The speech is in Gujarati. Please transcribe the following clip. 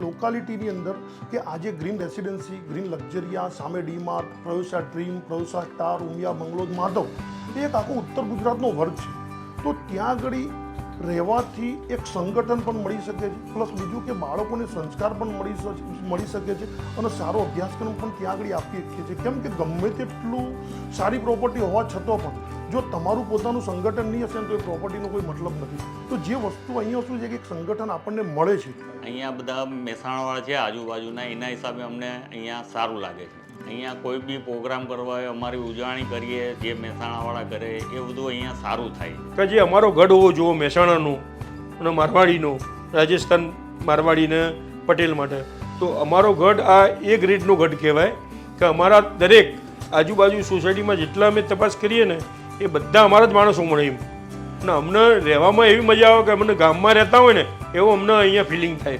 લોકાલિટીની અંદર કે આજે ગ્રીન રેસિડેન્સી, ગ્રીન લક્ઝરિયા, સામે DMart, Pravesha dream, Pravesha star, Umiya bungalows, Madhav એ એક આખો ઉત્તર ગુજરાતનો વર્ગ છે. તો ત્યાં આગળ રહેવાથી એક સંગઠન પણ મળી શકે છે, પ્લસ બીજું કે બાળકોને સંસ્કાર પણ મળી શકે છે અને સારો અભ્યાસક્રમ પણ ત્યાં આગળ આપી શકીએ છીએ. કેમ કે ગમે તેટલું સારી પ્રોપર્ટી હોવા છતાં પણ જો તમારું પોતાનું સંગઠન નહીં હશે તો એ પ્રોપર્ટીનો કોઈ મતલબ નથી. તો જે વસ્તુ અહીંયા શું છે કે એક સંગઠન આપણને મળે છે. અહીંયા બધા મહેસાણાવાળા છે આજુબાજુના, એના હિસાબે અમને અહીંયા સારું લાગે છે. અહીંયા કોઈ બી પ્રોગ્રામ કરવા હોય, અમારી ઉજવણી કરીએ જે મહેસાણાવાળા કરે એ બધું અહીંયા સારું થાય. કે જે અમારો ગઢ હોવો જોવો મહેસાણાનો અને મારવાડીનો, રાજસ્થાન મારવાડીને પટેલ માટે, તો અમારો ગઢ આ એ ગ્રેડનો ગઢ કહેવાય કે અમારા દરેક આજુબાજુ સોસાયટીમાં જેટલા અમે તપાસ કરીએ ને એ બધા અમારા જ માણસો મળે એમ. અને અમને રહેવામાં એવી મજા આવે કે અમને ગામમાં રહેતા હોય ને એવું અમને અહીંયા ફિલિંગ થાય.